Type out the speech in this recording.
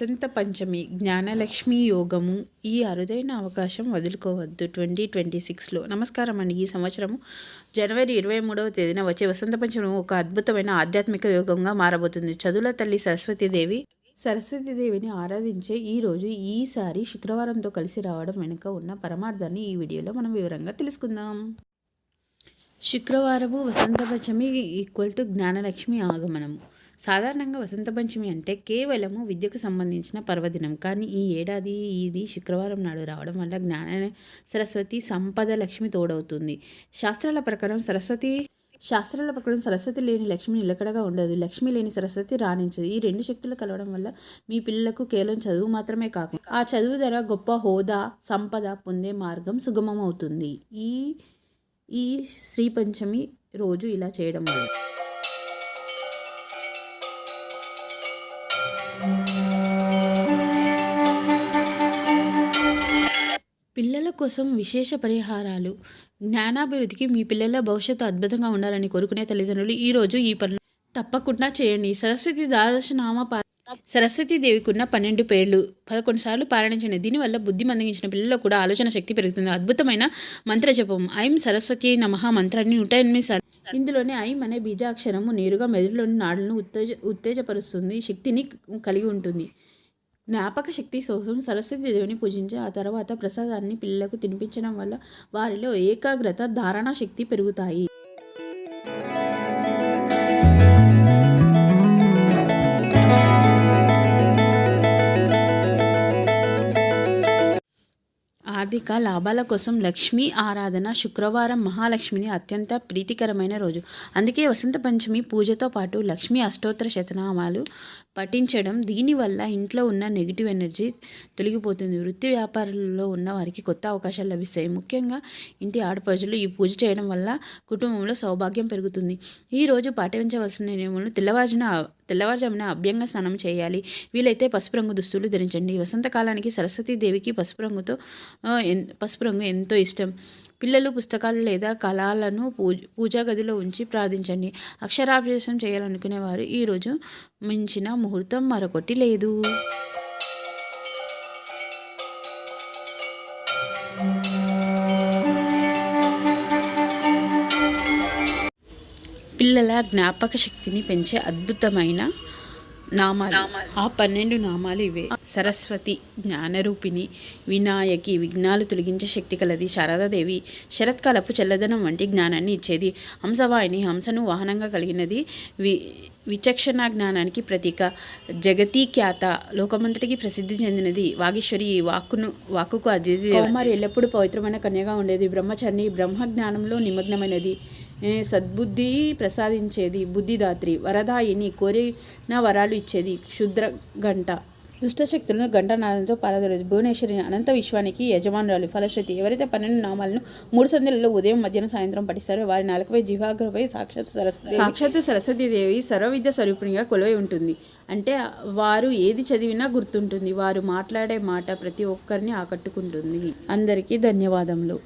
వసంత పంచమి జ్ఞానలక్ష్మి యోగము. ఈ అరుదైన అవకాశం వదులుకోవద్దు 2026లో. నమస్కారం అండి. ఈ సంవత్సరము జనవరి 23వ తేదీన వచ్చే వసంత పంచమి ఒక అద్భుతమైన ఆధ్యాత్మిక యోగంగా మారబోతుంది. చదువుల తల్లి సరస్వతీదేవిని ఆరాధించే ఈ రోజు ఈసారి శుక్రవారంతో కలిసి రావడం వెనుక ఉన్న పరమార్థాన్ని ఈ వీడియోలో మనం వివరంగా తెలుసుకుందాం. శుక్రవారము వసంత పంచమి ఈక్వల్ టు జ్ఞానలక్ష్మి ఆగమనము. సాధారణంగా వసంత పంచమి అంటే కేవలము విద్యకు సంబంధించిన పర్వదినం. కానీ ఈ ఏడాది ఇది శుక్రవారం నాడు రావడం వల్ల జ్ఞాన సరస్వతి సంపద లక్ష్మి తోడవుతుంది. శాస్త్రాల ప్రకారం సరస్వతి లేని లక్ష్మి నిలకడగా ఉండదు. లక్ష్మి లేని సరస్వతి రాణించదు. ఈ రెండు శక్తులు కలవడం వల్ల మీ పిల్లలకు కేవలం చదువు మాత్రమే కాకుండా ఆ చదువు ద్వారా గొప్ప హోదా సంపద పొందే మార్గం సుగమం అవుతుంది. ఈ శ్రీ పంచమి రోజు ఇలా చేయడం వల్ల పిల్లల కోసం విశేష పరిహారాలు. జ్ఞానాభివృద్ధికి మీ పిల్లల భవిష్యత్తు అద్భుతంగా ఉండాలని కోరుకునే తల్లిదండ్రులు ఈరోజు ఈ పనులు తప్పకుండా చేయండి. సరస్వతీదేవికి ఉన్న 12 పేర్లు 11 సార్లు పారాయణించండి. దీనివల్ల బుద్ధి మందగించిన పిల్లల్లో కూడా ఆలోచన శక్తి పెరుగుతుంది. అద్భుతమైన మంత్ర జపం. ఐం సరస్వతి నమః మంత్రాన్ని 108 సార్లు. ఇందులోనే ఐం అనే బీజాక్షరము నేరుగా మెదడులోని నాడులను ఉత్తేజపరుస్తుంది, శక్తిని కలిగి ఉంటుంది. జ్ఞాపక శక్తి కోసం సరస్వతీదేవిని పూజించి ఆ తర్వాత ప్రసాదాన్ని పిల్లలకు తినిపించడం వల్ల వారిలో ఏకాగ్రత ధారణ శక్తి పెరుగుతాయి. ఆర్థిక లాభాల కోసం లక్ష్మీ ఆరాధన. శుక్రవారం మహాలక్ష్మిని అత్యంత ప్రీతికరమైన రోజు. అందుకే వసంత పంచమి పూజతో పాటు లక్ష్మీ అష్టోత్తర శతనామాలు పఠించడం. దీనివల్ల ఇంట్లో ఉన్న నెగిటివ్ ఎనర్జీ తొలగిపోతుంది. వృత్తి వ్యాపారాల్లో ఉన్న వారికి కొత్త అవకాశాలు లభిస్తాయి. ముఖ్యంగా ఇంటి ఆడపడుచులు ఈ పూజ చేయడం వల్ల కుటుంబంలో సౌభాగ్యం పెరుగుతుంది. ఈరోజు పాటించవలసిన నియమాలు: తెల్లవారుజామున అభ్యంగ స్నానం చేయాలి. వీలైతే పసుపు రంగు దుస్తులు ధరించండి. వసంతకాలానికి సరస్వతీదేవికి పసుపు రంగు ఎంతో ఇష్టం. పిల్లలు పుస్తకాలు లేదా కళాలను పూజా గదిలో ఉంచి ప్రార్థించండి. అక్షరాభ్యాసం చేయాలనుకునేవారు ఈరోజు మించిన ముహూర్తం మరొకటి లేదు. పిల్లల జ్ఞాపక శక్తిని పెంచే అద్భుతమైన నామాలు. ఆ 12 నామాలు ఇవే: సరస్వతి జ్ఞానరూపిణి, వినాయకి విఘ్నాలు తొలగించే శక్తి కలది, శారదాదేవి శరత్కాలపు చల్లదనం వంటి జ్ఞానాన్ని ఇచ్చేది, హంసవాహిని హంసను వాహనంగా కలిగినది, విచక్షణ జ్ఞానానికి ప్రతీక, జగతీఖ్యాత లోకమంతటికి ప్రసిద్ధి చెందినది, వాగీశ్వరి వాక్కుకు అతిథి, కౌమారి ఎల్లప్పుడూ పవిత్రమైన కన్యగా ఉండేది, బ్రహ్మచారిణి బ్రహ్మ జ్ఞానంలో నిమగ్నమైనది, సద్బుద్ధి ప్రసాదించేది, బుద్ధిదాత్రి, వరదాయిని కోరిన వరాలు ఇచ్చేది, క్షుద్ర గంట దుష్టశక్తులను గంటనాదంతో పారదోలేది, భువనేశ్వరి అనంత విశ్వానికి యజమానురాలు, ఫలశ్రుతి. ఎవరైతే 12 నామాలను 3 సంధ్యలలో ఉదయం మధ్యాహ్నం సాయంత్రం పఠిస్తారో వారి నాలుకపై జిహ్వాగ్రపై సాక్షాత్తు సరస్వతీదేవి సర్వవిద్య స్వరూపిణిగా కొలువై ఉంటుంది. అంటే వారు ఏది చదివినా గుర్తుంటుంది. వారు మాట్లాడే మాట ప్రతి ఒక్కరిని ఆకట్టుకుంటుంది. అందరికీ ధన్యవాదములు.